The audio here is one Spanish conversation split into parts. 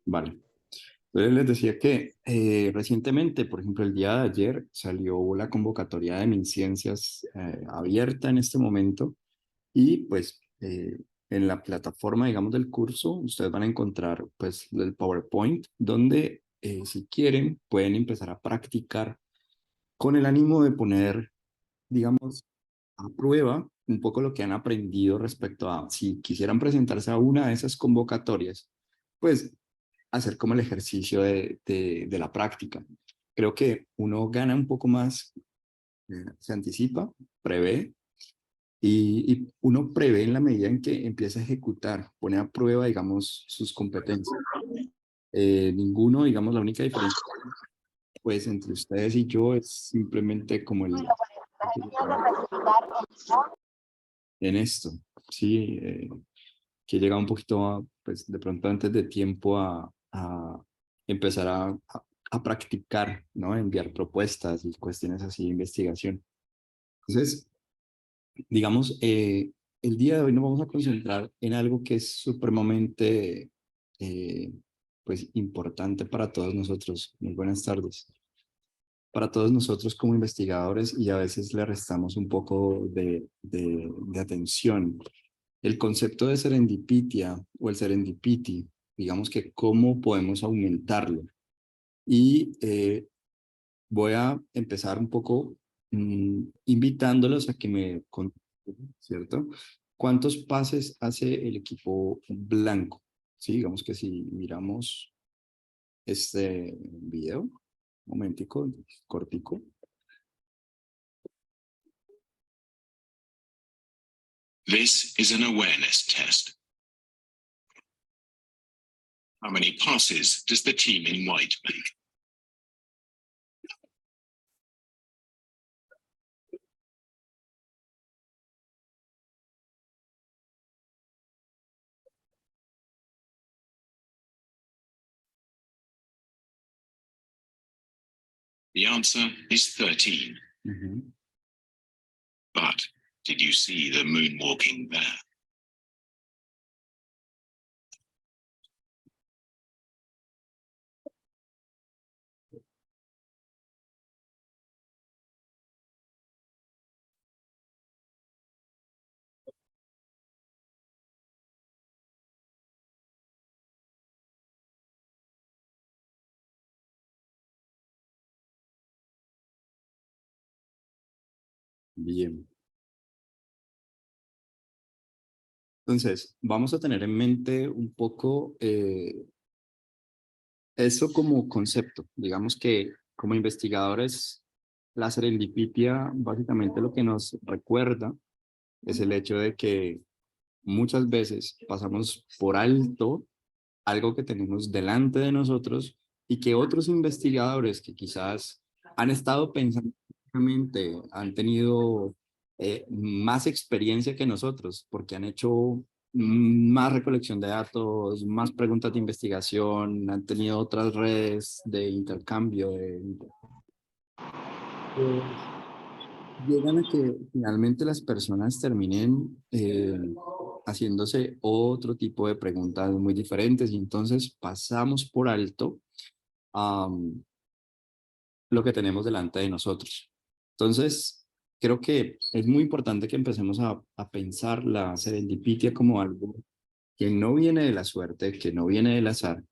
Vale. Entonces les decía que recientemente, por ejemplo, el día de ayer salió la convocatoria de MinCiencias abierta en este momento y pues en la plataforma, digamos, del curso, ustedes van a encontrar pues el PowerPoint donde si quieren pueden empezar a practicar con el ánimo de poner, digamos, a prueba un poco lo que han aprendido respecto a si quisieran presentarse a una de esas convocatorias, pues hacer como el ejercicio de la práctica. Creo que uno gana un poco más, se anticipa, prevé, y uno prevé en la medida en que empieza a ejecutar, pone a prueba, digamos, sus competencias. Ninguno, digamos, la única diferencia pues entre ustedes y yo es simplemente como el en esto, sí, que llega un poquito, pues de pronto antes de tiempo a empezar a practicar, ¿no? Enviar propuestas y cuestiones así de investigación. Entonces, digamos, el día de hoy nos vamos a concentrar en algo que es supremamente, eh, pues, importante para todos nosotros. Muy buenas tardes. Para todos nosotros como investigadores y a veces le restamos un poco de atención. El concepto de serendipitia o el serendipity, digamos que cómo podemos aumentarlo. Y voy a empezar un poco invitándolos a que me conten, ¿cierto? ¿Cuántos pases hace el equipo blanco? Sí, digamos que si miramos este video, un momentico, cortico. This is an awareness test. How many passes does the team in white make? The answer is 13. But did you see the moonwalking there? Bien. Entonces, vamos a tener en mente un poco eso como concepto. Digamos que como investigadores, la serendipitia básicamente lo que nos recuerda es el hecho de que muchas veces pasamos por alto algo que tenemos delante de nosotros y que otros investigadores que quizás han estado pensando, han tenido más experiencia que nosotros, porque han hecho más recolección de datos, más preguntas de investigación, han tenido otras redes de intercambio, pues, llegan a que finalmente las personas terminen haciéndose otro tipo de preguntas muy diferentes y entonces pasamos por alto um, lo que tenemos delante de nosotros. Entonces, creo que es muy importante que empecemos a pensar la serendipitia como algo que no viene de la suerte, que no viene del azar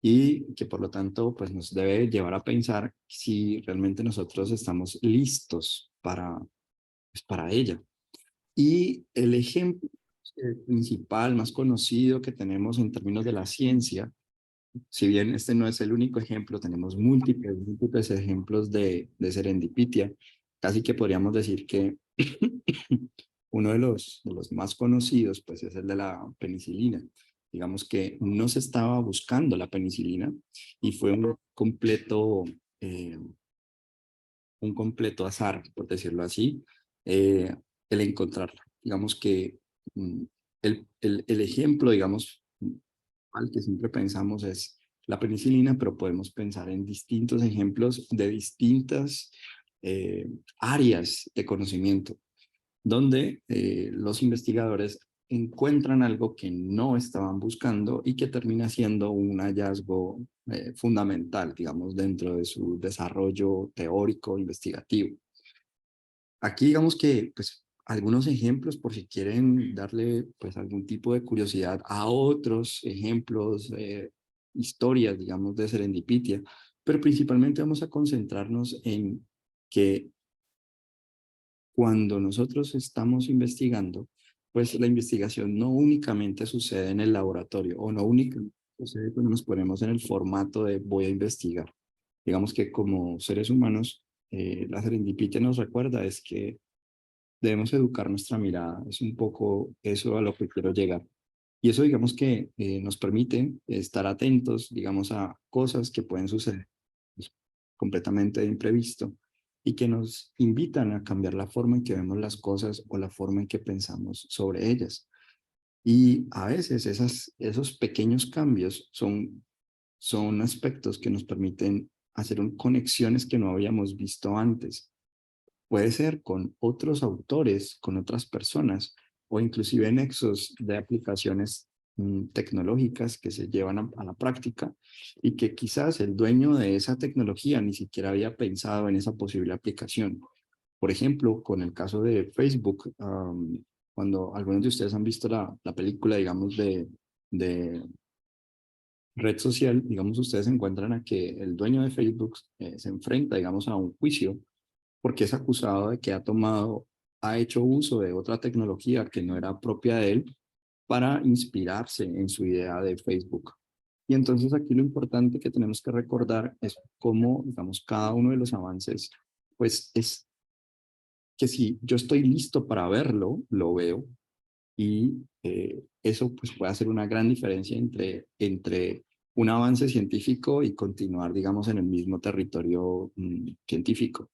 y que por lo tanto pues nos debe llevar a pensar si realmente nosotros estamos listos pues, para ella. Y el ejemplo principal, más conocido que tenemos en términos de la ciencia, si bien este no es el único ejemplo, tenemos múltiples ejemplos de serendipitia. Casi que podríamos decir que uno de los más conocidos pues, es el de la penicilina. Digamos que no se estaba buscando la penicilina y fue eh, un completo azar, por decirlo así, el encontrarla. Digamos que mm, el ejemplo, digamos, al que siempre pensamos es la penicilina, pero podemos pensar en distintos ejemplos de distintas áreas de conocimiento, donde los investigadores encuentran algo que no estaban buscando y que termina siendo un hallazgo fundamental, digamos, dentro de su desarrollo teórico investigativo. Aquí digamos que, pues, algunos ejemplos por si quieren darle, pues, algún tipo de curiosidad a otros ejemplos, historias, digamos, de serendipitia, pero principalmente vamos a concentrarnos en que cuando nosotros estamos investigando, pues la investigación no únicamente sucede en el laboratorio o no únicamente sucede cuando nos ponemos en el formato de voy a investigar. Digamos que como seres humanos, la serendipitia nos recuerda es que debemos educar nuestra mirada. Es un poco eso a lo que quiero llegar. Y eso digamos que nos permite estar atentos, digamos, a cosas que pueden suceder pues, completamente de imprevisto y que nos invitan a cambiar la forma en que vemos las cosas o la forma en que pensamos sobre ellas. Y a veces esos pequeños cambios son aspectos que nos permiten hacer conexiones que no habíamos visto antes. Puede ser con otros autores, con otras personas, o inclusive nexos de aplicaciones tecnológicas que se llevan a la práctica y que quizás el dueño de esa tecnología ni siquiera había pensado en esa posible aplicación. Por ejemplo, con el caso de Facebook, cuando algunos de ustedes han visto la película, digamos, de red social, digamos, ustedes encuentran a que el dueño de Facebook se enfrenta, digamos, a un juicio porque es acusado de que ha hecho uso de otra tecnología que no era propia de él para inspirarse en su idea de Facebook. Y entonces aquí lo importante que tenemos que recordar es cómo, digamos, cada uno de los avances, pues es que si yo estoy listo para verlo, lo veo y eso pues puede hacer una gran diferencia entre un avance científico y continuar, digamos, en el mismo territorio científico.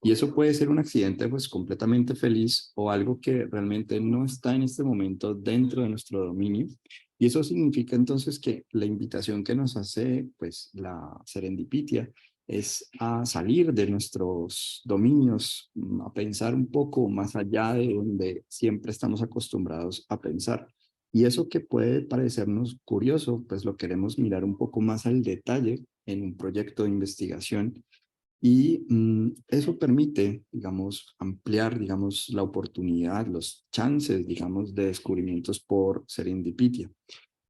Y eso puede ser un accidente pues completamente feliz o algo que realmente no está en este momento dentro de nuestro dominio. Y eso significa entonces que la invitación que nos hace pues la serendipitia es a salir de nuestros dominios, a pensar un poco más allá de donde siempre estamos acostumbrados a pensar. Y eso que puede parecernos curioso, pues lo queremos mirar un poco más al detalle en un proyecto de investigación y eso permite, digamos, ampliar, digamos, la oportunidad, los chances, digamos, de descubrimientos por serendipitia.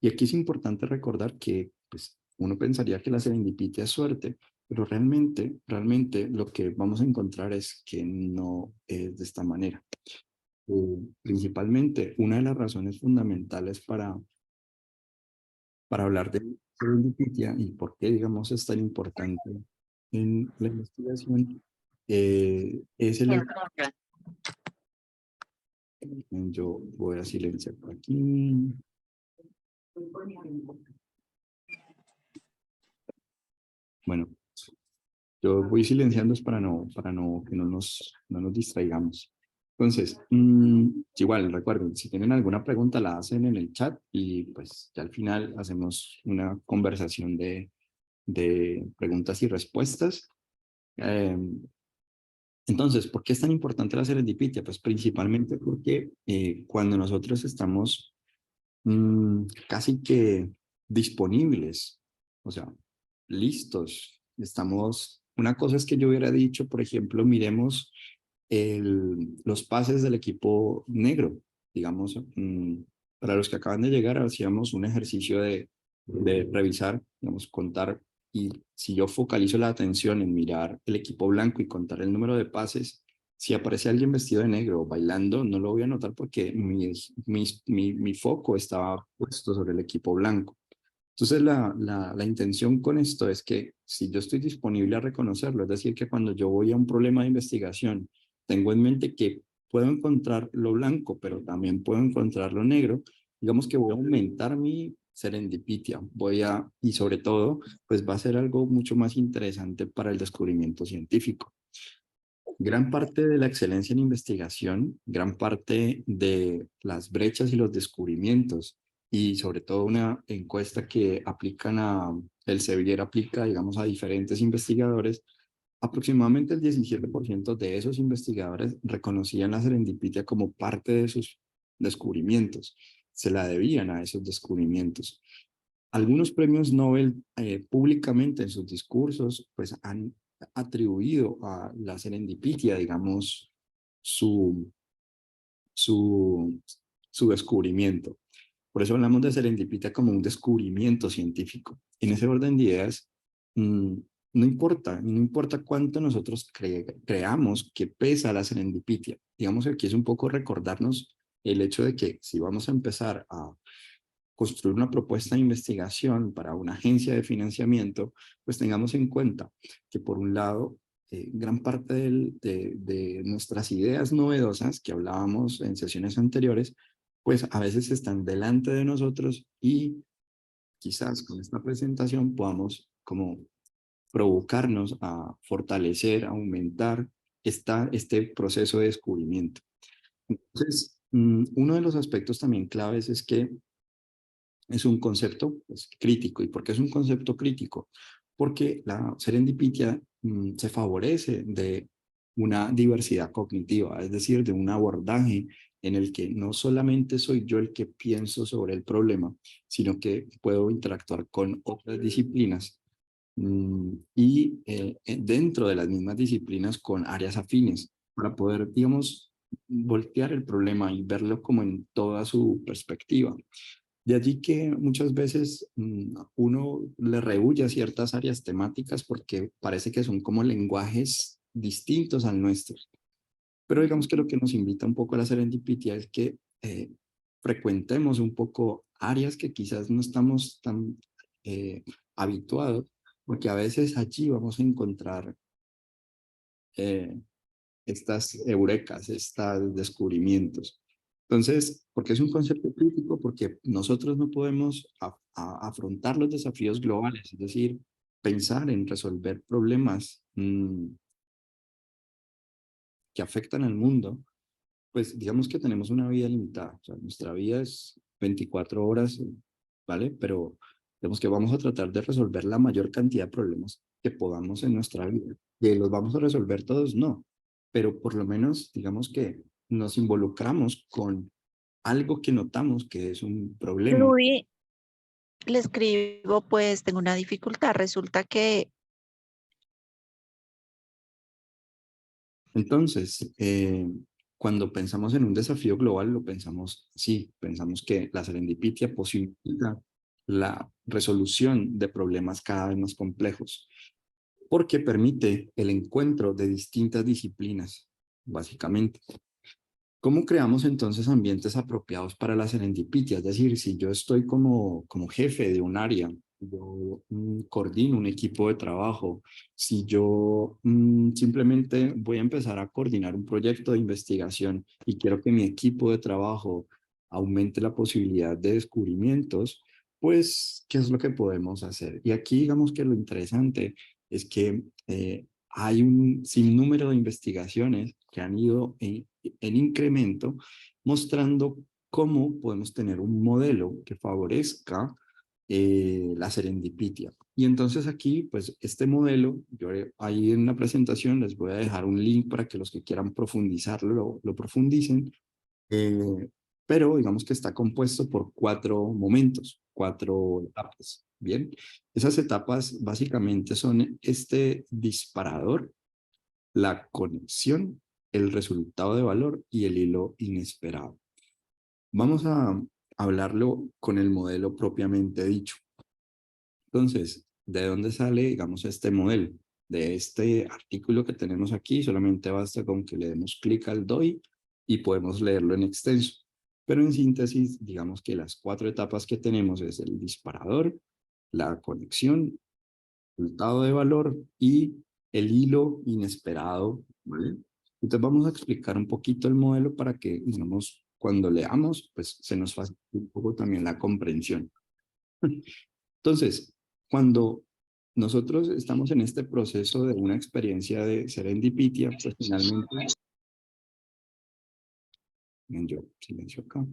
Y aquí es importante recordar que, pues, uno pensaría que la serendipitia es suerte, pero realmente lo que vamos a encontrar es que no es de esta manera. Principalmente, una de las razones fundamentales para hablar de serendipitia y por qué, digamos, es tan importante en la investigación, es el... Yo voy a silenciar por aquí. Bueno, yo voy silenciando es para que no nos distraigamos. Entonces, igual, recuerden, si tienen alguna pregunta la hacen en el chat y pues ya al final hacemos una conversación de preguntas y respuestas. Eh, Entonces, ¿por qué es tan importante la serendipitia? Pues principalmente porque cuando nosotros estamos casi que disponibles, o sea, listos, estamos... Una cosa es que yo hubiera dicho, por ejemplo, miremos los pases del equipo negro, digamos, para los que acaban de llegar, hacíamos un ejercicio de revisar, digamos, contar, y si yo focalizo la atención en mirar el equipo blanco y contar el número de pases, si aparece alguien vestido de negro bailando, no lo voy a notar porque mi foco estaba puesto sobre el equipo blanco. Entonces, la intención con esto es que si yo estoy disponible a reconocerlo, es decir, que cuando yo voy a un problema de investigación, tengo en mente que puedo encontrar lo blanco, pero también puedo encontrar lo negro, digamos que voy a aumentar mi serendipitia, y sobre todo, pues va a ser algo mucho más interesante para el descubrimiento científico. Gran parte de la excelencia en investigación, gran parte de las brechas y los descubrimientos, y sobre todo una encuesta que el Sevier aplica, digamos, a diferentes investigadores, aproximadamente el 17% de esos investigadores reconocían la serendipitia como parte descubrimientos, se la debían a esos descubrimientos. Algunos premios Nobel públicamente en sus discursos pues han atribuido a la serendipitia, digamos, su, su, su descubrimiento. Por eso hablamos de serendipia como un descubrimiento científico. En ese orden de ideas, no importa cuánto nosotros creamos que pesa la serendipia. Digamos que aquí es un poco recordarnos el hecho de que si vamos a empezar a construir una propuesta de investigación para una agencia de financiamiento, pues tengamos en cuenta que por un lado, gran parte de nuestras ideas novedosas que hablábamos en sesiones anteriores, pues a veces están delante de nosotros y quizás con esta presentación podamos como provocarnos a fortalecer, a aumentar este proceso de descubrimiento. Entonces, uno de los aspectos también claves es que es un concepto pues, crítico. ¿Y por qué es un concepto crítico? Porque la serendipia se favorece de una diversidad cognitiva, es decir, de un abordaje en el que no solamente soy yo el que pienso sobre el problema, sino que puedo interactuar con otras disciplinas y dentro de las mismas disciplinas con áreas afines para poder, digamos, voltear el problema y verlo como en toda su perspectiva. De allí que muchas veces uno le rehúye a ciertas áreas temáticas porque parece que son como lenguajes distintos al nuestro. Pero digamos que lo que nos invita un poco a la serendipia es que frecuentemos un poco áreas que quizás no estamos tan habituados, porque a veces allí vamos a encontrar eh, estas eurecas, estos descubrimientos. Entonces, ¿por qué es un concepto crítico? Porque nosotros no podemos afrontar los desafíos globales, es decir, pensar en resolver problemas que afectan al mundo, pues digamos que tenemos una vida limitada. O sea, nuestra vida es 24 horas, ¿vale? Pero digamos que vamos a tratar de resolver la mayor cantidad de problemas que podamos en nuestra vida. ¿Que los vamos a resolver todos? No. Pero por lo menos, digamos que nos involucramos con algo que notamos que es un problema. Luis, le escribo, pues tengo una dificultad. Resulta que Entonces, cuando pensamos en un desafío global, lo pensamos, sí, pensamos que la serendipia posibilita la resolución de problemas cada vez más complejos, porque permite el encuentro de distintas disciplinas, básicamente. ¿Cómo creamos entonces ambientes apropiados para la serendipia? Es decir, si yo estoy como jefe de un área, yo coordino un equipo de trabajo, si yo simplemente voy a empezar a coordinar un proyecto de investigación y quiero que mi equipo de trabajo aumente la posibilidad de descubrimientos, pues, ¿qué es lo que podemos hacer? Y aquí digamos que lo interesante es que hay un sinnúmero de investigaciones que han ido en incremento, mostrando cómo podemos tener un modelo que favorezca la serendipia. Y entonces aquí, pues este modelo, yo ahí en la presentación les voy a dejar un link para que los que quieran profundizarlo lo profundicen, eh, pero digamos que está compuesto por 4 momentos, 4 etapas. Bien, esas etapas básicamente son este disparador, la conexión, el resultado de valor y el hilo inesperado. Vamos a hablarlo con el modelo propiamente dicho. Entonces, ¿de dónde sale, digamos, este modelo? De este artículo que tenemos aquí, solamente basta con que le demos clic al DOI y podemos leerlo en extenso. Pero en síntesis, digamos que las 4 etapas que tenemos es el disparador, la conexión, resultado de valor y el hilo inesperado, ¿vale? Entonces vamos a explicar un poquito el modelo para que, digamos, cuando leamos, pues se nos facilite un poco también la comprensión. Entonces, cuando nosotros estamos en este proceso de una experiencia de serendipia, pues finalmente, bien, yo silencio acá,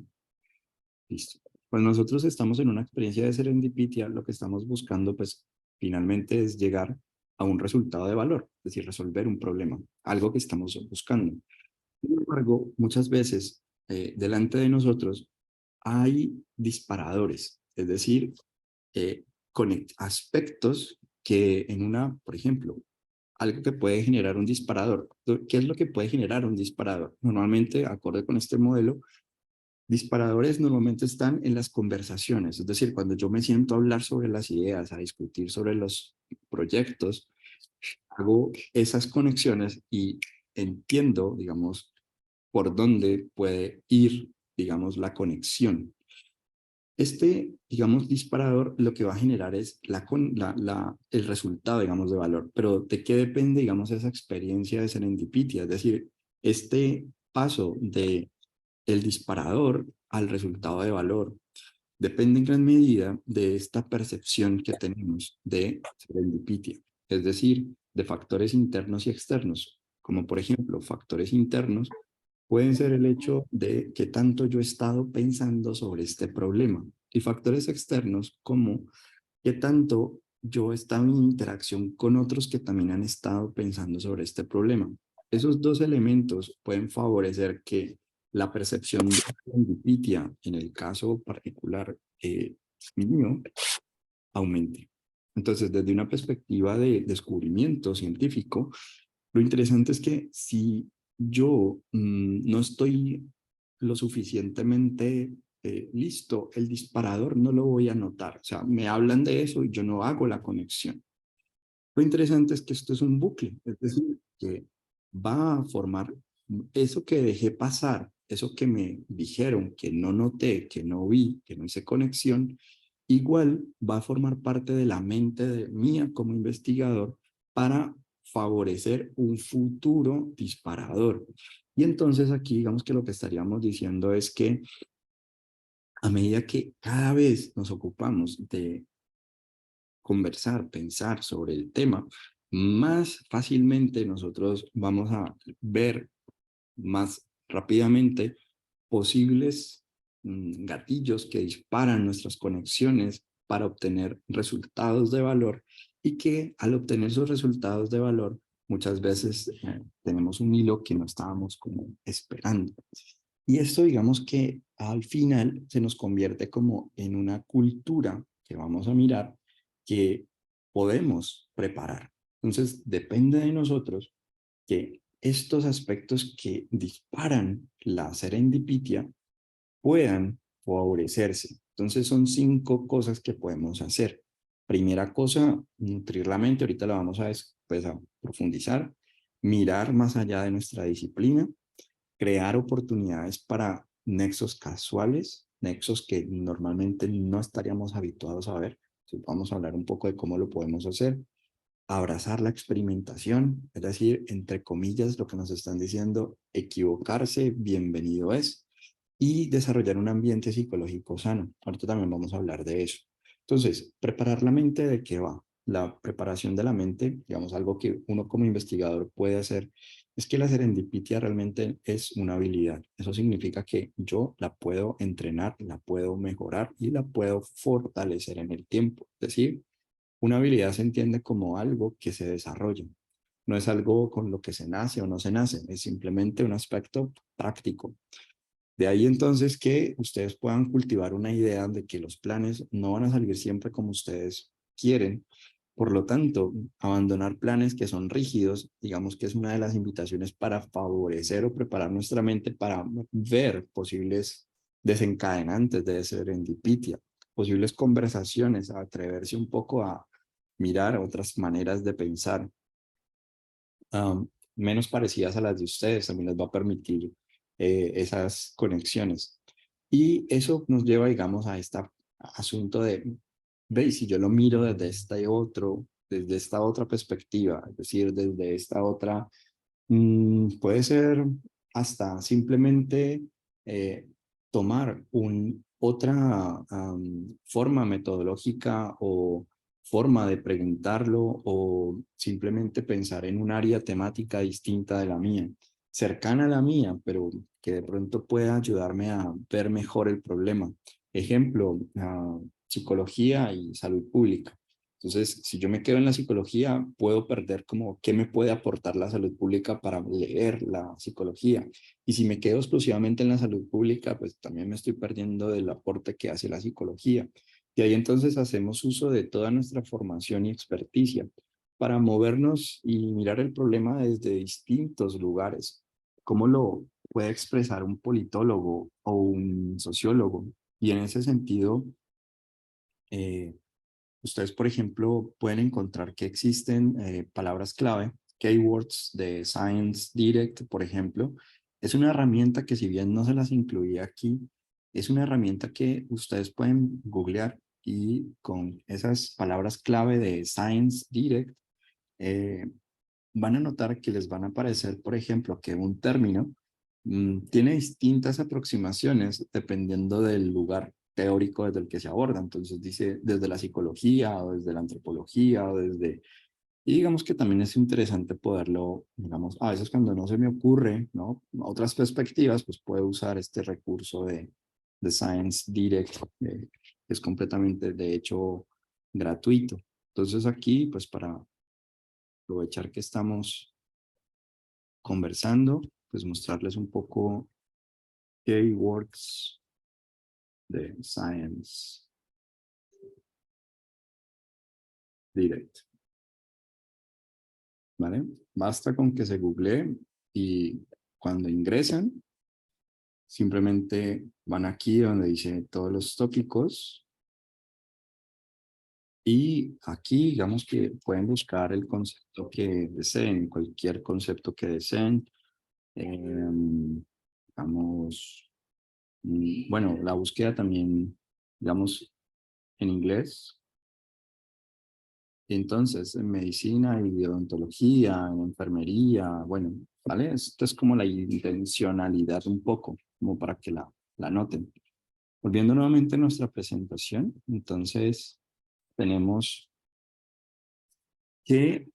listo. Cuando nosotros estamos en una experiencia de serendipia, lo que estamos buscando, pues finalmente es llegar a un resultado de valor, es decir, resolver un problema, algo que estamos buscando. Sin embargo, muchas veces delante de nosotros hay disparadores, es decir, aspectos que en una, por ejemplo, algo que puede generar un disparador. ¿Qué es lo que puede generar un disparador? Normalmente, acorde con este modelo, disparadores normalmente están en las conversaciones, es decir, cuando yo me siento a hablar sobre las ideas, a discutir sobre los proyectos, hago esas conexiones y entiendo, digamos, por dónde puede ir, digamos, la conexión. Este, digamos, disparador lo que va a generar es el resultado, digamos, de valor. Pero ¿de qué depende, digamos, esa experiencia de serendipitia? Es decir, este paso de el disparador al resultado de valor depende en gran medida de esta percepción que tenemos de serendipitia, es decir, de factores internos y externos, como por ejemplo, factores internos pueden ser el hecho de qué tanto yo he estado pensando sobre este problema y factores externos como qué tanto yo he estado en interacción con otros que también han estado pensando sobre este problema. Esos dos elementos pueden favorecer que la percepción de serendipia, en el caso particular mío, aumente. Entonces, desde una perspectiva de descubrimiento científico, lo interesante es que si yo no estoy lo suficientemente listo, el disparador no lo voy a notar. O sea, me hablan de eso y yo no hago la conexión. Lo interesante es que esto es un bucle, es decir, que va a formar eso que dejé pasar, eso que me dijeron, que no noté, que no vi, que no hice conexión, igual va a formar parte de la mente mía como investigador para favorecer un futuro disparador. Y entonces aquí digamos que lo que estaríamos diciendo es que a medida que cada vez nos ocupamos de conversar, pensar sobre el tema, más fácilmente nosotros vamos a ver más rápidamente posibles gatillos que disparan nuestras conexiones para obtener resultados de valor y que al obtener esos resultados de valor muchas veces tenemos un hilo que no estábamos como esperando. Y esto digamos que al final se nos convierte como en una cultura que vamos a mirar que podemos preparar. Entonces depende de nosotros que estos aspectos que disparan la serendipitia puedan favorecerse. Entonces son 5 cosas que podemos hacer. Primera cosa, nutrir la mente, ahorita la vamos a, pues, a profundizar, mirar más allá de nuestra disciplina, crear oportunidades para nexos casuales, nexos que normalmente no estaríamos habituados a ver. Entonces vamos a hablar un poco de cómo lo podemos hacer. Abrazar la experimentación, es decir, entre comillas, lo que nos están diciendo, equivocarse, bienvenido es, y desarrollar un ambiente psicológico sano. Ahorita también vamos a hablar de eso. Entonces, preparar la mente, ¿de qué va? La preparación de la mente, digamos, algo que uno como investigador puede hacer, es que la serendipitia realmente es una habilidad. Eso significa que yo la puedo entrenar, la puedo mejorar y la puedo fortalecer en el tiempo. Es decir, una habilidad se entiende como algo que se desarrolla. No es algo con lo que se nace o no se nace, es simplemente un aspecto práctico. De ahí entonces que ustedes puedan cultivar una idea de que los planes no van a salir siempre como ustedes quieren. Por lo tanto, abandonar planes que son rígidos, digamos que es una de las invitaciones para favorecer o preparar nuestra mente para ver posibles desencadenantes de serendipitia, posibles conversaciones, a atreverse un poco a mirar otras maneras de pensar menos parecidas a las de ustedes, también les va a permitir esas conexiones. Y eso nos lleva, digamos, a este asunto de, veis, si yo lo miro desde esta otra perspectiva, es decir, desde esta otra, puede ser hasta simplemente tomar otra forma metodológica o forma de preguntarlo o simplemente pensar en un área temática distinta de la mía, cercana a la mía, pero que de pronto pueda ayudarme a ver mejor el problema. Ejemplo, psicología y salud pública. Entonces, si yo me quedo en la psicología, puedo perder como qué me puede aportar la salud pública para leer la psicología. Y si me quedo exclusivamente en la salud pública, pues también me estoy perdiendo del aporte que hace la psicología. Y ahí entonces hacemos uso de toda nuestra formación y experticia para movernos y mirar el problema desde distintos lugares. ¿Cómo lo puede expresar un politólogo o un sociólogo? Y en ese sentido, eh, ustedes, por ejemplo, pueden encontrar que existen palabras clave, keywords de Science Direct, por ejemplo. Es una herramienta que, si bien no se las incluía aquí, es una herramienta que ustedes pueden googlear y con esas palabras clave de Science Direct eh, van a notar que les van a aparecer, por ejemplo, que un término tiene distintas aproximaciones dependiendo del lugar teórico desde el que se aborda. Entonces dice desde la psicología o desde la antropología o desde... Y digamos que también es interesante poderlo, digamos, a veces cuando no se me ocurre, ¿no? Otras perspectivas, pues puedo usar este recurso de Science Direct, que es completamente, de hecho, gratuito. Entonces aquí, pues para aprovechar que estamos conversando, pues mostrarles un poco keywords de Science Direct, ¿vale? Basta con que se googlee y cuando ingresan, simplemente van aquí donde dice todos los tópicos y aquí digamos que pueden buscar el concepto que deseen, cualquier concepto que deseen. Digamos, bueno, la búsqueda también, digamos, en inglés. Entonces, en medicina y odontología, en enfermería, bueno, ¿vale? Esto es como la intencionalidad un poco, como para que la noten. Volviendo nuevamente a nuestra presentación, entonces tenemos que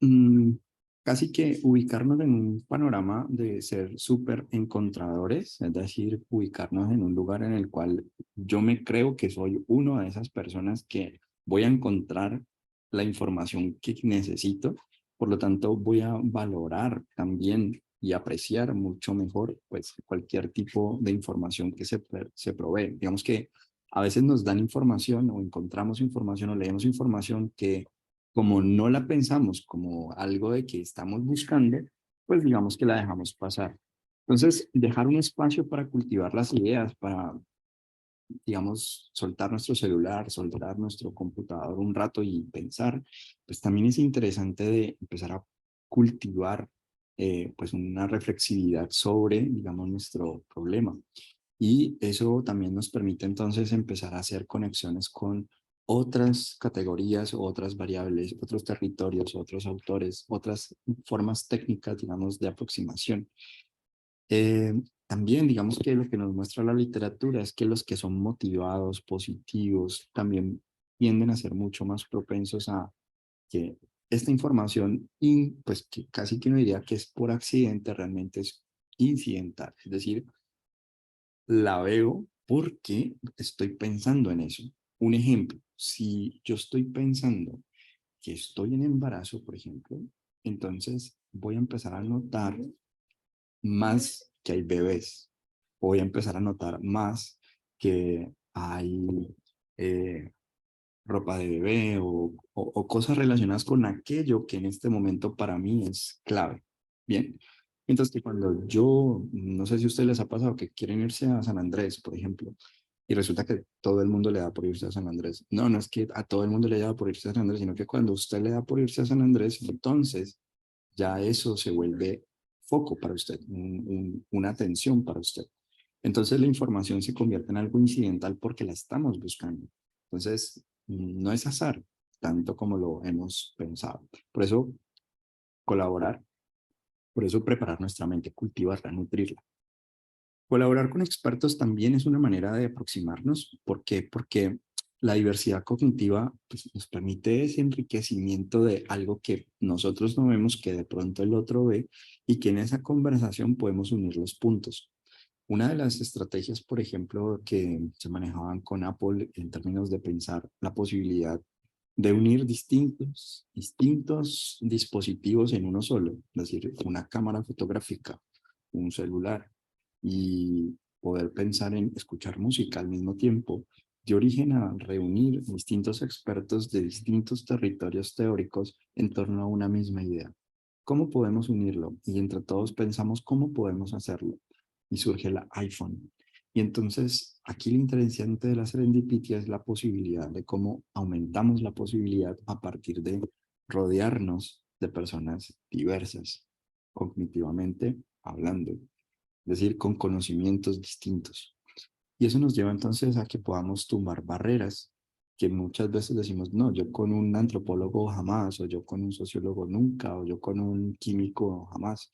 casi que ubicarnos en un panorama de ser súper encontradores, es decir, ubicarnos en un lugar en el cual yo me creo que soy uno de esas personas que voy a encontrar la información que necesito, por lo tanto voy a valorar también y apreciar mucho mejor pues cualquier tipo de información que se provee. Digamos que a veces nos dan información o encontramos información o leemos información que como no la pensamos como algo de que estamos buscando, pues digamos que la dejamos pasar. Entonces, dejar un espacio para cultivar las ideas, para, digamos, soltar nuestro celular, soltar nuestro computador un rato y pensar, pues también es interesante de empezar a cultivar pues una reflexividad sobre, digamos, nuestro problema. Y eso también nos permite entonces empezar a hacer conexiones con otras categorías, otras variables, otros territorios, otros autores, otras formas técnicas, digamos, de aproximación. También, digamos que lo que nos muestra la literatura es que los que son motivados, positivos, también tienden a ser mucho más propensos a que esta información, pues que casi que no diría que es por accidente, realmente es incidental. Es decir, la veo porque estoy pensando en eso. Un ejemplo, si yo estoy pensando que estoy en embarazo, por ejemplo, entonces voy a empezar a notar más que hay bebés. Voy a empezar a notar más que hay eh, ropa de bebé o cosas relacionadas con aquello que en este momento para mí es clave. Bien, mientras que cuando yo, no sé si a ustedes les ha pasado que quieren irse a San Andrés, por ejemplo, y resulta que todo el mundo le da por irse a San Andrés. No, no es que a todo el mundo le da por irse a San Andrés, sino que cuando usted le da por irse a San Andrés, entonces ya eso se vuelve foco para usted, una atención para usted. Entonces la información se convierte en algo incidental porque la estamos buscando. Entonces, no es azar, tanto como lo hemos pensado. Por eso, colaborar, por eso preparar nuestra mente, cultivarla, nutrirla. Colaborar con expertos también es una manera de aproximarnos. ¿Por qué? Porque la diversidad cognitiva pues, nos permite ese enriquecimiento de algo que nosotros no vemos, que de pronto el otro ve, y que en esa conversación podemos unir los puntos. Una de las estrategias, por ejemplo, que se manejaban con Apple en términos de pensar la posibilidad de unir distintos dispositivos en uno solo, es decir, una cámara fotográfica, un celular, y poder pensar en escuchar música al mismo tiempo, dio origen a reunir distintos expertos de distintos territorios teóricos en torno a una misma idea. ¿Cómo podemos unirlo? Y entre todos pensamos cómo podemos hacerlo. Y surge el iPhone. Y entonces, aquí lo interesante de la serendipia es la posibilidad de cómo aumentamos la posibilidad a partir de rodearnos de personas diversas, cognitivamente hablando, es decir, con conocimientos distintos. Y eso nos lleva entonces a que podamos tumbar barreras que muchas veces decimos, no, yo con un antropólogo jamás, o yo con un sociólogo nunca, o yo con un químico jamás.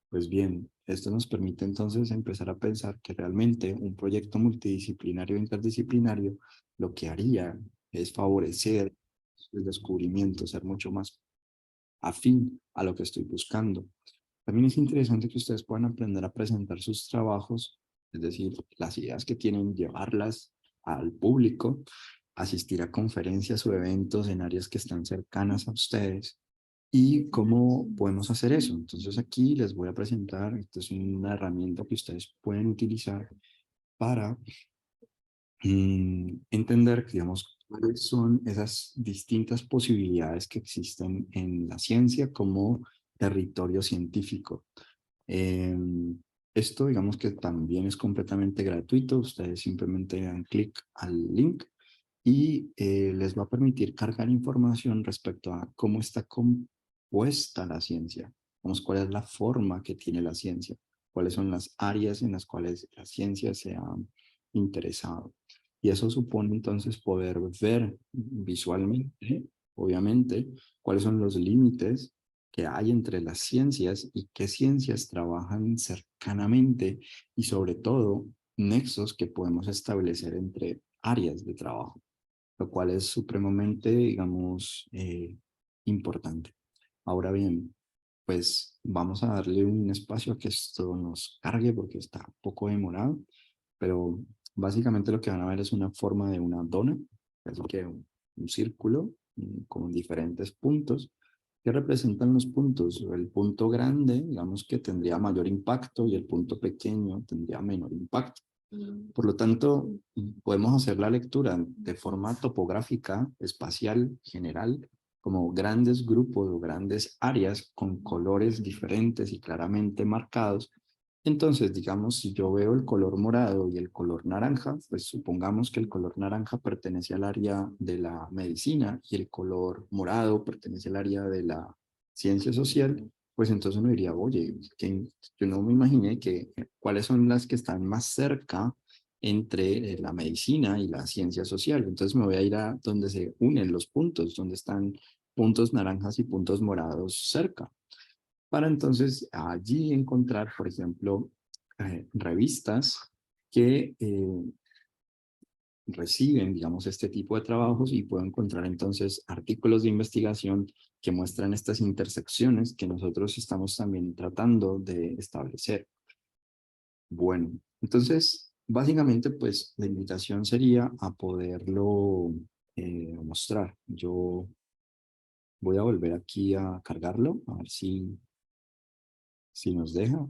Pues bien, esto nos permite entonces empezar a pensar que realmente un proyecto multidisciplinario e interdisciplinario lo que haría es favorecer el descubrimiento, ser mucho más afín a lo que estoy buscando. También es interesante que ustedes puedan aprender a presentar sus trabajos, es decir, las ideas que tienen, llevarlas al público, asistir a conferencias o eventos en áreas que están cercanas a ustedes. ¿Y cómo podemos hacer eso? Entonces aquí les voy a presentar, esta es una herramienta que ustedes pueden utilizar para entender, digamos, cuáles son esas distintas posibilidades que existen en la ciencia como territorio científico. Esto, digamos que también es completamente gratuito. Ustedes simplemente dan clic al link y les va a permitir cargar información respecto a cómo está compuesta la ciencia. Vamos, cuál es la forma que tiene la ciencia, cuáles son las áreas en las cuales la ciencia se ha interesado. Y eso supone entonces poder ver visualmente, obviamente, cuáles son los límites que hay entre las ciencias y qué ciencias trabajan cercanamente y sobre todo nexos que podemos establecer entre áreas de trabajo, lo cual es supremamente, digamos, importante. Ahora bien, pues vamos a darle un espacio a que esto nos cargue porque está un poco demorado, pero básicamente lo que van a ver es una forma de una dona, así que un círculo con diferentes puntos que representan los puntos. El punto grande, digamos que tendría mayor impacto y el punto pequeño tendría menor impacto. Por lo tanto, podemos hacer la lectura de forma topográfica, espacial, general, como grandes grupos o grandes áreas con colores diferentes y claramente marcados. Entonces, digamos, si yo veo el color morado y el color naranja, pues supongamos que el color naranja pertenece al área de la medicina y el color morado pertenece al área de la ciencia social, pues entonces uno diría, oye, que yo no me imaginé que cuáles son las que están más cerca entre la medicina y la ciencia social. Entonces me voy a ir a donde se unen los puntos, donde están puntos naranjas y puntos morados cerca, para entonces allí encontrar, por ejemplo, revistas que reciben, digamos, este tipo de trabajos y puedo encontrar entonces artículos de investigación que muestran estas intersecciones que nosotros estamos también tratando de establecer. Bueno, entonces, básicamente, pues la invitación sería a poderlo mostrar. Yo voy a volver aquí a cargarlo, a ver si nos deja.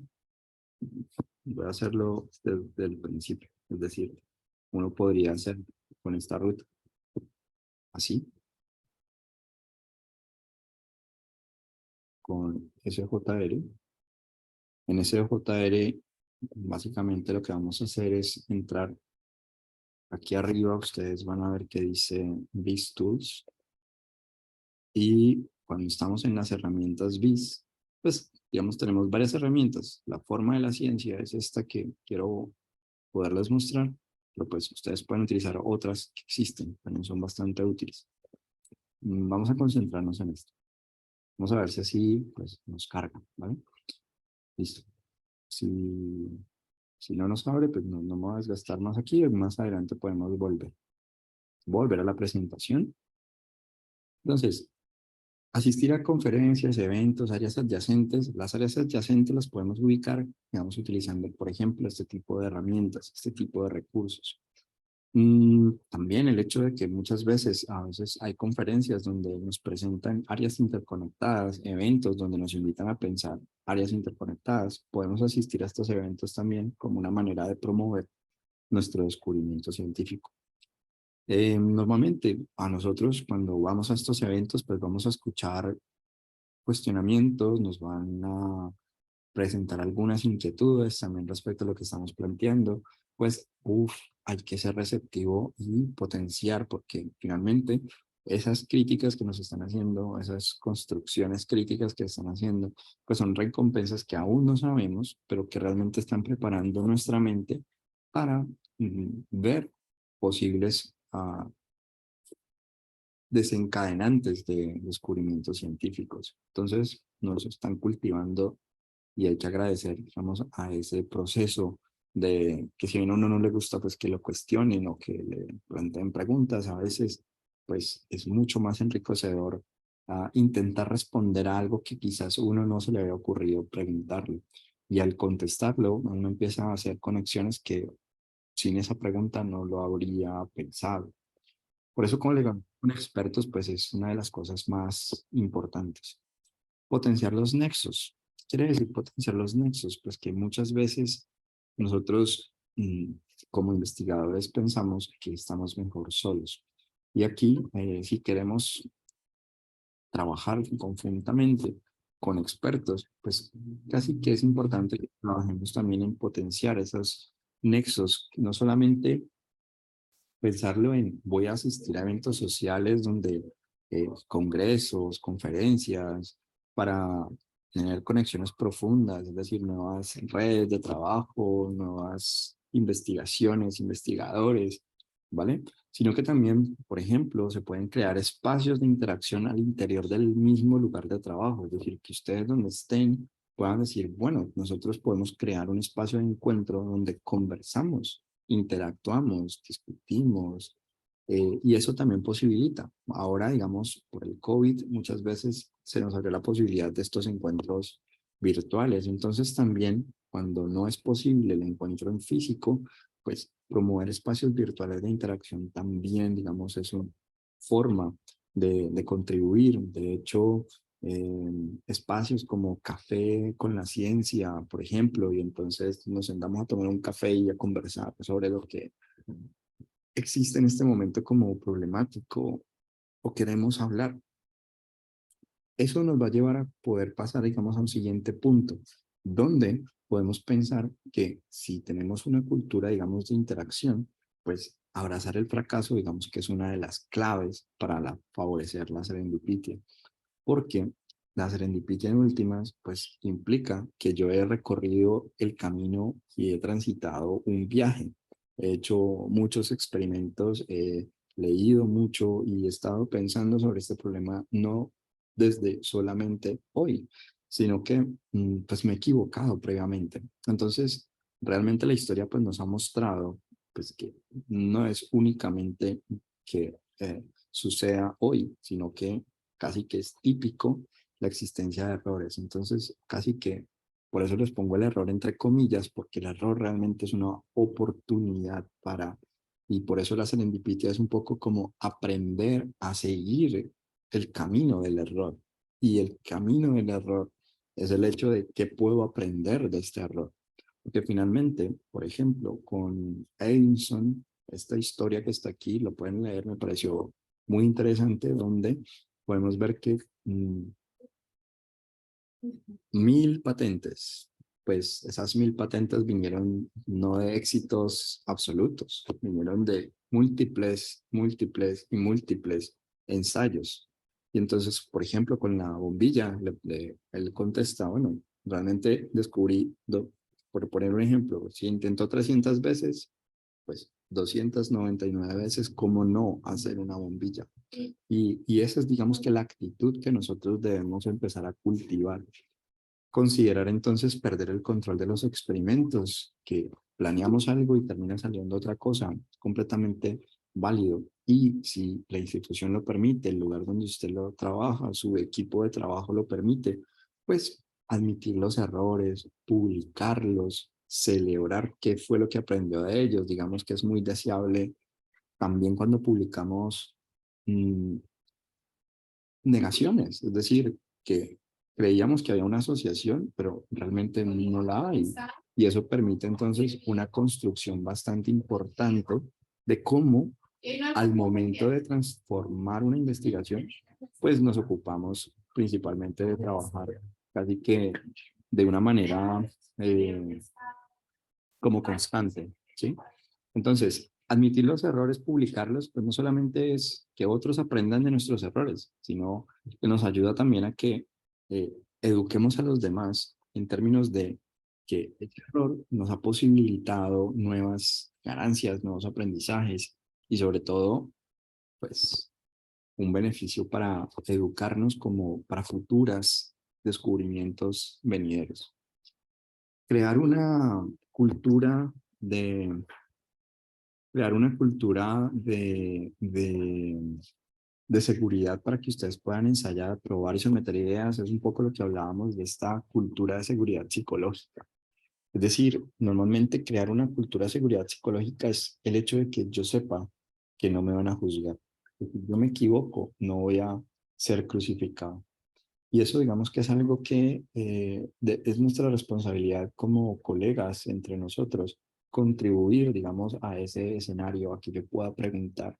Voy a hacerlo desde el principio, es decir, uno podría hacer con esta ruta, así, con SJR. En SJR, básicamente lo que vamos a hacer es entrar aquí arriba, ustedes van a ver que dice BIS Tools, y cuando estamos en las herramientas BIS, pues, digamos, tenemos varias herramientas. La forma de la ciencia es esta que quiero poderles mostrar, pero pues ustedes pueden utilizar otras que existen, también son bastante útiles. Vamos a concentrarnos en esto. Vamos a ver si así pues, nos carga, ¿vale? Listo. Si no nos abre, pues no me voy a desgastar más aquí, más adelante podemos volver a la presentación. Entonces, asistir a conferencias, eventos, áreas adyacentes. Las áreas adyacentes las podemos ubicar, digamos, utilizando, por ejemplo, este tipo de herramientas, este tipo de recursos. También el hecho de que a veces hay conferencias donde nos presentan áreas interconectadas, eventos donde nos invitan a pensar áreas interconectadas. Podemos asistir a estos eventos también como una manera de promover nuestro descubrimiento científico. Normalmente a nosotros cuando vamos a estos eventos pues vamos a escuchar cuestionamientos, nos van a presentar algunas inquietudes también respecto a lo que estamos planteando, pues, hay que ser receptivo y potenciar, porque finalmente esas críticas que nos están haciendo, esas construcciones críticas que están haciendo, pues son recompensas que aún no sabemos, pero que realmente están preparando nuestra mente para ver posibles desencadenantes de descubrimientos científicos. Entonces, nos están cultivando y hay que agradecer, digamos, a ese proceso de que si a uno no le gusta, pues que lo cuestionen o que le planteen preguntas. A veces, pues es mucho más enriquecedor intentar responder a algo que quizás uno no se le había ocurrido preguntarle. Y al contestarlo, uno empieza a hacer conexiones que sin esa pregunta no lo habría pensado. Por eso, como le digo, con expertos, pues es una de las cosas más importantes. Potenciar los nexos. ¿Qué quiere decir potenciar los nexos? Pues que muchas veces nosotros, como investigadores, pensamos que estamos mejor solos. Y aquí, si queremos trabajar conjuntamente con expertos, pues casi que es importante que trabajemos también en potenciar esos nexos, no solamente pensarlo en voy a asistir a eventos sociales donde congresos, conferencias, para tener conexiones profundas, es decir, nuevas redes de trabajo, nuevas investigaciones, investigadores, ¿vale? Sino que también, por ejemplo, se pueden crear espacios de interacción al interior del mismo lugar de trabajo, es decir, que ustedes donde estén puedan decir, bueno, nosotros podemos crear un espacio de encuentro donde conversamos, interactuamos, discutimos, y eso también posibilita. Ahora, digamos, por el COVID, muchas veces se nos abrió la posibilidad de estos encuentros virtuales. Entonces, también, cuando no es posible el encuentro en físico, pues promover espacios virtuales de interacción también, digamos, es una forma de contribuir. De hecho, espacios como café con la ciencia, por ejemplo, y entonces nos sentamos a tomar un café y a conversar sobre lo que existe en este momento como problemático o queremos hablar. Eso nos va a llevar a poder pasar, digamos, a un siguiente punto, donde podemos pensar que si tenemos una cultura, digamos, de interacción, pues abrazar el fracaso, digamos que es una de las claves para favorecer la serendipitia, porque la serendipitia en últimas, pues implica que yo he recorrido el camino y he transitado un viaje. He hecho muchos experimentos, he leído mucho y he estado pensando sobre este problema, no desde solamente hoy, sino que pues me he equivocado previamente. Entonces, realmente la historia pues nos ha mostrado pues que no es únicamente que suceda hoy, sino que casi que es típico la existencia de errores. Entonces, casi que por eso les pongo el error entre comillas, porque el error realmente es una oportunidad y por eso la serendipitia es un poco como aprender a seguir el camino del error. Y el camino del error es el hecho de qué puedo aprender de este error. Porque finalmente, por ejemplo, con Edison, esta historia que está aquí, lo pueden leer, me pareció muy interesante, donde podemos ver que 1000 patentes, pues esas 1000 patentes vinieron no de éxitos absolutos, vinieron de múltiples y múltiples ensayos. Y entonces, por ejemplo, con la bombilla, él contesta, bueno, realmente descubrí, por poner un ejemplo, si intentó 300 veces, pues 299 veces, ¿cómo no hacer una bombilla? Y esa es, digamos que la actitud que nosotros debemos empezar a cultivar. Considerar entonces perder el control de los experimentos, que planeamos algo y termina saliendo otra cosa, completamente válido. Y si la institución lo permite, el lugar donde usted lo trabaja, su equipo de trabajo lo permite, pues admitir los errores, publicarlos, celebrar qué fue lo que aprendió de ellos. Digamos que es muy deseable también cuando publicamos negaciones, es decir, que creíamos que había una asociación, pero realmente no la hay. Y eso permite entonces una construcción bastante importante de cómo al momento de transformar una investigación, pues nos ocupamos principalmente de trabajar casi que de una manera como constante, ¿sí? Entonces, admitir los errores, publicarlos, pues no solamente es que otros aprendan de nuestros errores, sino que nos ayuda también a que eduquemos a los demás en términos de que este error nos ha posibilitado nuevas ganancias, nuevos aprendizajes y sobre todo, pues, un beneficio para educarnos como para futuras descubrimientos venideros. Crear una cultura de crear una cultura de seguridad para que ustedes puedan ensayar, probar y someter ideas. Es un poco lo que hablábamos de esta cultura de seguridad psicológica. Es decir, normalmente crear una cultura de seguridad psicológica es el hecho de que yo sepa que no me van a juzgar. Si yo me equivoco, no voy a ser crucificado. Y eso digamos que es algo que es nuestra responsabilidad como colegas entre nosotros, contribuir, digamos, a ese escenario, a que yo pueda preguntar,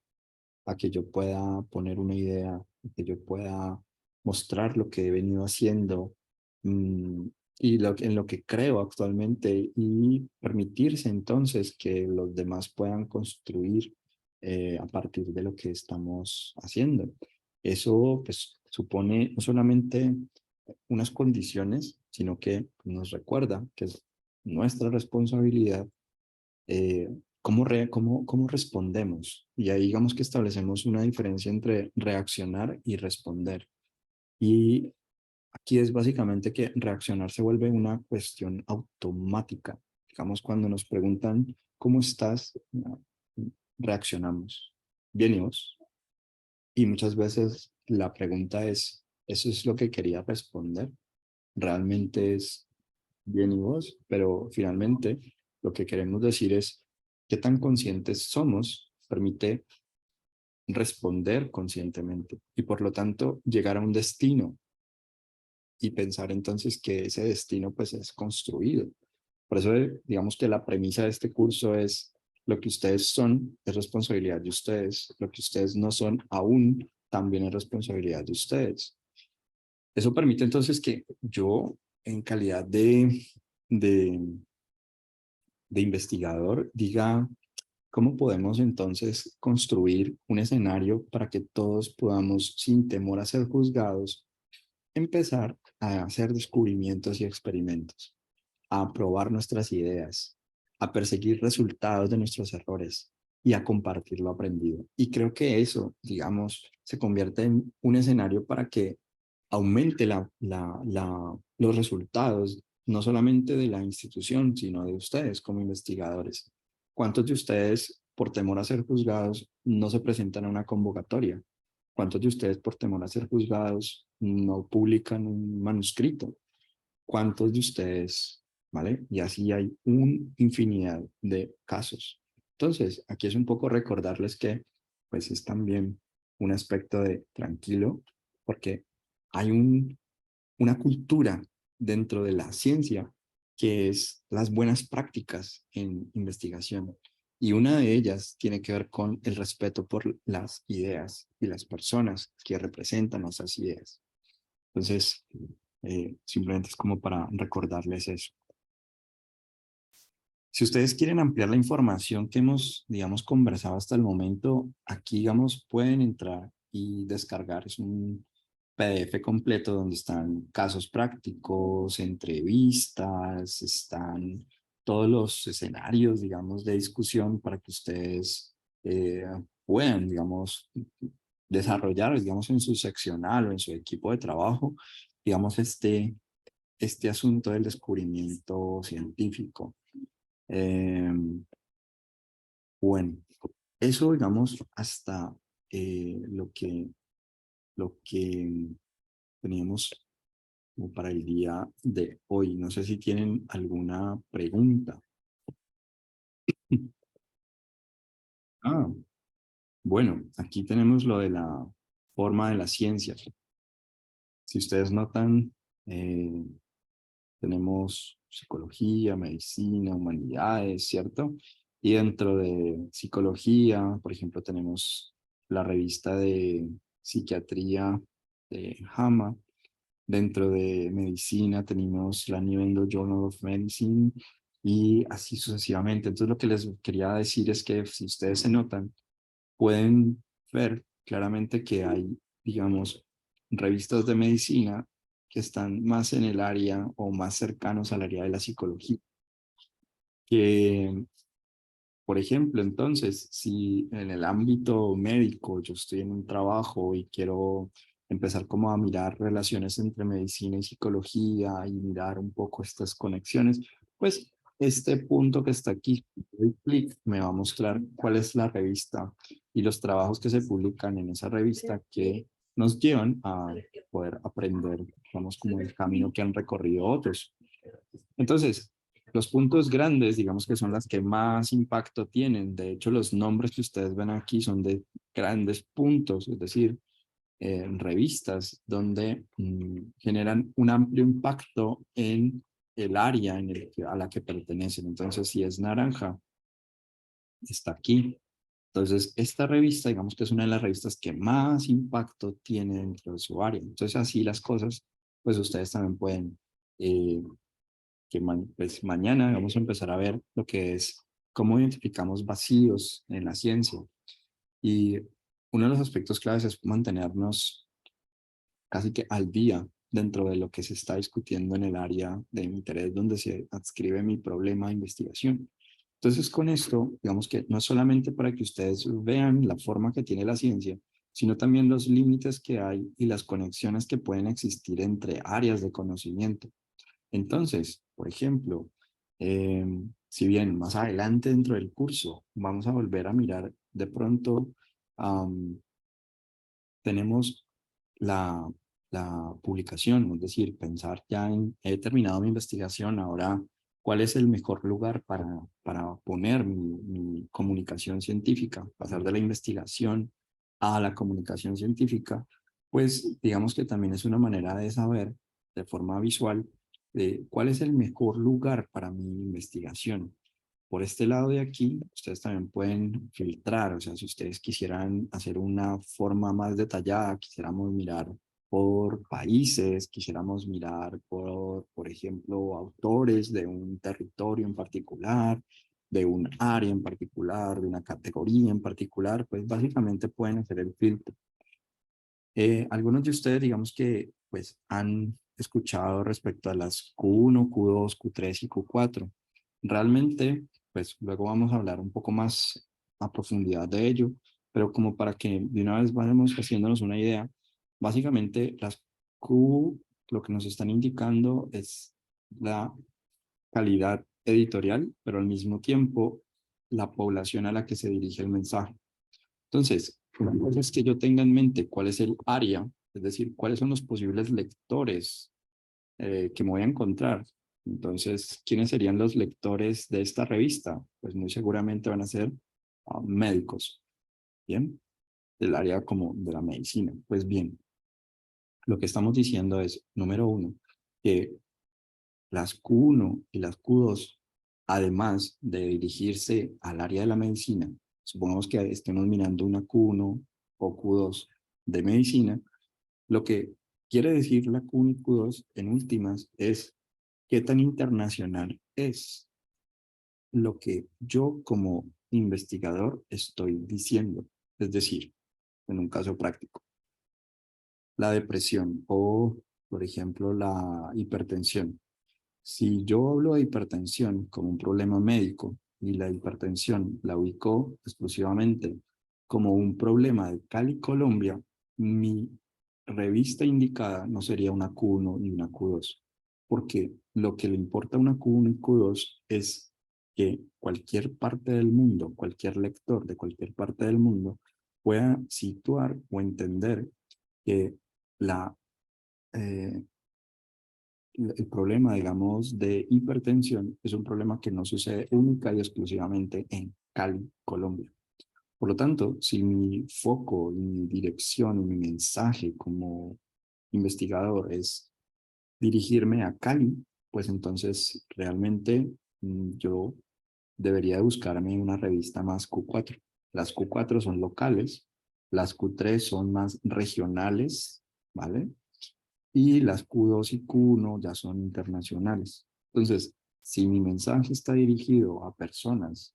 a que yo pueda poner una idea, a que yo pueda mostrar lo que he venido haciendo y en lo que creo actualmente y permitirse entonces que los demás puedan construir a partir de lo que estamos haciendo. Eso pues supone no solamente unas condiciones, sino que nos recuerda que es nuestra responsabilidad cómo respondemos. Y ahí digamos que establecemos una diferencia entre reaccionar y responder. Y aquí es básicamente que reaccionar se vuelve una cuestión automática. Digamos, cuando nos preguntan, ¿cómo estás? Reaccionamos. Bien, ¿y vos? Y muchas veces la pregunta es, ¿eso es lo que quería responder? ¿Realmente es bien y vos? Pero finalmente lo que queremos decir es qué tan conscientes somos permite responder conscientemente y por lo tanto llegar a un destino y pensar entonces que ese destino pues es construido. Por eso digamos que la premisa de este curso es lo que ustedes son es responsabilidad de ustedes, lo que ustedes no son aún también es responsabilidad de ustedes. Eso permite entonces que yo en calidad de, de investigador diga cómo podemos entonces construir un escenario para que todos podamos, sin temor a ser juzgados, empezar a hacer descubrimientos y experimentos, a probar nuestras ideas, a perseguir resultados de nuestros errores y a compartir lo aprendido. Y creo que eso, digamos, se convierte en un escenario para que aumente los resultados, no solamente de la institución, sino de ustedes como investigadores. ¿Cuántos de ustedes, por temor a ser juzgados, no se presentan a una convocatoria? ¿Cuántos de ustedes, por temor a ser juzgados, no publican un manuscrito? ¿Cuántos de ustedes, vale? Y así hay una infinidad de casos. Entonces, aquí es un poco recordarles que, pues, es también un aspecto de tranquilo, porque hay una cultura dentro de la ciencia que es las buenas prácticas en investigación. Y una de ellas tiene que ver con el respeto por las ideas y las personas que representan esas ideas. Entonces, simplemente es como para recordarles eso. Si ustedes quieren ampliar la información que hemos, digamos, conversado hasta el momento, aquí, digamos, pueden entrar y descargar. Es un PDF completo donde están casos prácticos, entrevistas, están todos los escenarios, digamos, de discusión para que ustedes puedan, digamos, desarrollar, digamos, en su seccional o en su equipo de trabajo, digamos, este asunto del descubrimiento científico. Eh, bueno, eso digamos hasta lo que teníamos como para el día de hoy. No sé si tienen alguna pregunta. Ah, Bueno, aquí tenemos lo de la forma de la ciencia. Si ustedes notan, eh, tenemos psicología, medicina, humanidades, ¿cierto? Y dentro de psicología, por ejemplo, tenemos la revista de psiquiatría de JAMA. Dentro de medicina tenemos la New England Journal of Medicine y así sucesivamente. Entonces, lo que les quería decir es que si ustedes se notan, pueden ver claramente que hay, digamos, revistas de medicina que están más en el área o más cercanos al área de la psicología. Que, por ejemplo, entonces, si en el ámbito médico yo estoy en un trabajo y quiero empezar como a mirar relaciones entre medicina y psicología y mirar un poco estas conexiones, pues este punto que está aquí, doy clic, me va a mostrar cuál es la revista y los trabajos que se publican en esa revista que nos llevan a poder aprender, vamos, como el camino que han recorrido otros. Entonces, los puntos grandes, digamos que son las que más impacto tienen. De hecho, los nombres que ustedes ven aquí son de grandes puntos, es decir, revistas donde generan un amplio impacto en el área a la que pertenecen. Entonces, si es naranja, está aquí. Entonces, esta revista, digamos que es una de las revistas que más impacto tiene dentro de su área. Entonces, así las cosas, pues ustedes también pueden pues mañana vamos a empezar a ver lo que es cómo identificamos vacíos en la ciencia. Y uno de los aspectos claves es mantenernos casi que al día dentro de lo que se está discutiendo en el área de interés donde se adscribe mi problema de investigación. Entonces, con esto, digamos que no es solamente para que ustedes vean la forma que tiene la ciencia, sino también los límites que hay y las conexiones que pueden existir entre áreas de conocimiento. Entonces, por ejemplo, si bien más adelante dentro del curso vamos a volver a mirar de pronto, tenemos la, la publicación, es decir, pensar ya en, he terminado mi investigación, ahora, ¿cuál es el mejor lugar para poner mi comunicación científica? Pasar de la investigación a la comunicación científica, pues digamos que también es una manera de saber de forma visual de cuál es el mejor lugar para mi investigación. Por este lado de aquí, ustedes también pueden filtrar, o sea, si ustedes quisieran hacer una forma más detallada, quisiéramos mirar por países, quisiéramos mirar por ejemplo, autores de un territorio en particular, de un área en particular, de una categoría en particular, pues básicamente pueden hacer el filtro. Algunos de ustedes, digamos que pues han escuchado respecto a las Q1, Q2, Q3 y Q4. Realmente, pues luego vamos a hablar un poco más a profundidad de ello, pero como para que de una vez vayamos haciéndonos una idea, básicamente las Q lo que nos están indicando es la calidad editorial, pero al mismo tiempo la población a la que se dirige el mensaje. Entonces, una cosa es que yo tenga en mente cuál es el área, es decir, cuáles son los posibles lectores que me voy a encontrar. Entonces, ¿quiénes serían los lectores de esta revista? Pues muy seguramente van a ser médicos, ¿bien? Del área como de la medicina. Pues bien, lo que estamos diciendo es, número uno, que las Q1 y las Q2, además de dirigirse al área de la medicina, supongamos que estemos mirando una Q1 o Q2 de medicina, lo que quiere decir la Q1 y Q2 en últimas es qué tan internacional es lo que yo como investigador estoy diciendo. Es decir, en un caso práctico, la depresión o, por ejemplo, la hipertensión. Si yo hablo de hipertensión como un problema médico y la hipertensión la ubico exclusivamente como un problema de Cali, Colombia, mi revista indicada no sería una Q1 ni una Q2, porque lo que le importa a una Q1 y Q2 es que cualquier parte del mundo, cualquier lector de cualquier parte del mundo pueda situar o entender que la eh, el problema, digamos, de hipertensión es un problema que no sucede única y exclusivamente en Cali, Colombia. Por lo tanto, si mi foco y mi dirección y mi mensaje como investigador es dirigirme a Cali, pues entonces realmente yo debería buscarme una revista más Q4. Las Q4 son locales, las Q3 son más regionales, ¿vale? Y las Q2 y Q1 ya son internacionales. Entonces, si mi mensaje está dirigido a personas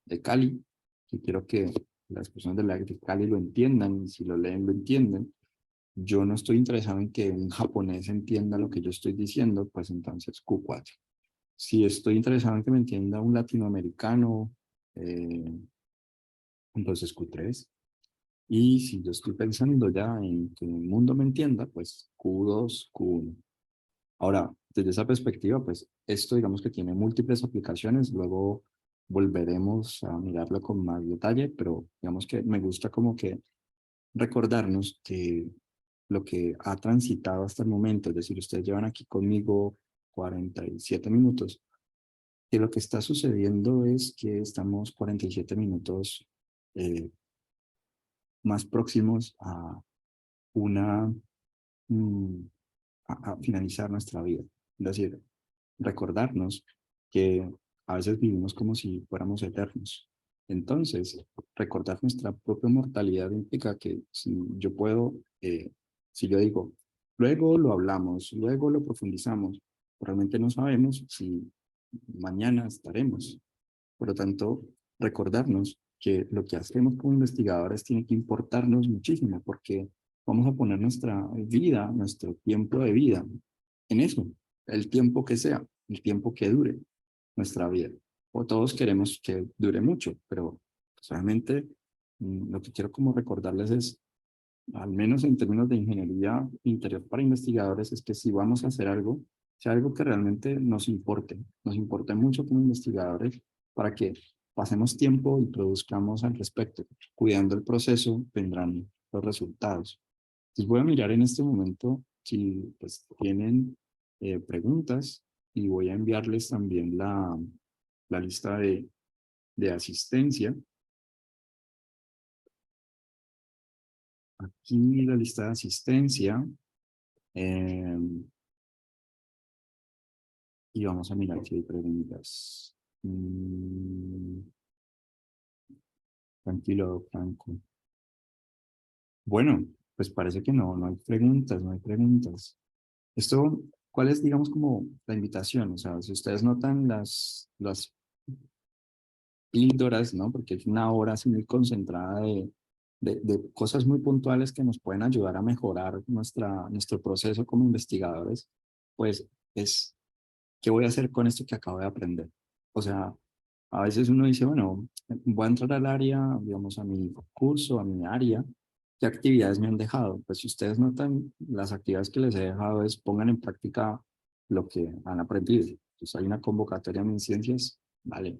de Cali, que quiero que las personas de Cali lo entiendan, y si lo leen lo entienden, yo no estoy interesado en que un japonés entienda lo que yo estoy diciendo, pues entonces Q4. Si estoy interesado en que me entienda un latinoamericano, eh, entonces Q3. Y si yo estoy pensando ya en que el mundo me entienda, pues Q2, Q1. Ahora, desde esa perspectiva, pues esto digamos que tiene múltiples aplicaciones, luego volveremos a mirarlo con más detalle, pero digamos que me gusta como que recordarnos que lo que ha transitado hasta el momento, es decir, ustedes llevan aquí conmigo 47 minutos, que lo que está sucediendo es que estamos 47 minutos eh, más próximos a una mm, a finalizar nuestra vida. Es decir, recordarnos que a veces vivimos como si fuéramos eternos. Entonces, recordar nuestra propia mortalidad implica que si yo puedo, si yo digo, luego lo hablamos, luego lo profundizamos, realmente no sabemos si mañana estaremos. Por lo tanto, recordarnos que lo que hacemos como investigadores tiene que importarnos muchísimo porque vamos a poner nuestra vida, nuestro tiempo de vida en eso, el tiempo que sea, el tiempo que dure nuestra vida. O todos queremos que dure mucho, pero solamente lo que quiero como recordarles es, al menos en términos de ingeniería interior para investigadores, es que si vamos a hacer algo, sea algo que realmente nos importe mucho como investigadores para que pasemos tiempo y produzcamos al respecto. Cuidando el proceso, vendrán los resultados. Entonces voy a mirar en este momento si pues, tienen preguntas y voy a enviarles también la lista de asistencia. Aquí la lista de asistencia. eh, y vamos a mirar si hay preguntas. Tranquilo, Franco. Bueno, pues parece que no hay preguntas, no hay preguntas. Esto, ¿cuál es, digamos, como la invitación? O sea, si ustedes notan las píldoras, ¿no? Porque es una hora así muy concentrada de cosas muy puntuales que nos pueden ayudar a mejorar nuestro proceso como investigadores, pues es, ¿qué voy a hacer con esto que acabo de aprender? O sea, a veces uno dice, bueno, voy a entrar al área, digamos, a mi curso, a mi área, ¿qué actividades me han dejado? Pues si ustedes notan, las actividades que les he dejado es pongan en práctica lo que han aprendido. Entonces hay una convocatoria en ciencias, vale,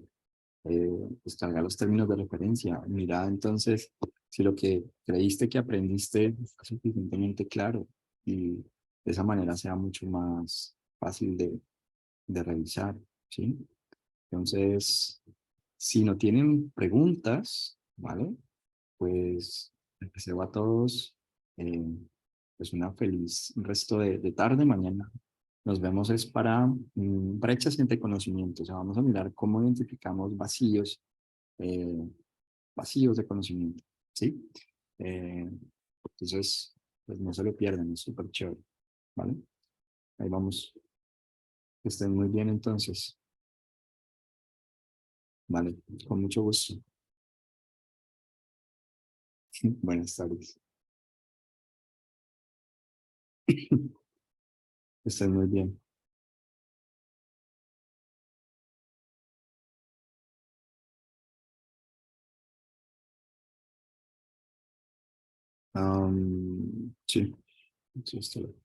descargar los términos de referencia. Mira, entonces, si lo que creíste que aprendiste está suficientemente claro y de esa manera sea mucho más fácil de revisar, ¿sí? Entonces, si no tienen preguntas, ¿vale? Pues les deseo a todos pues una feliz resto de tarde. Mañana nos vemos es para brechas entre conocimientos. O sea, vamos a mirar cómo identificamos eh, vacíos de conocimiento, ¿sí? Eh, entonces, pues no se lo pierdan, es súper chévere, ¿vale? Ahí vamos, que estén muy bien entonces, ¿vale? Con mucho gusto. Buenas tardes. Estén muy bien. Sí, sí, está bien.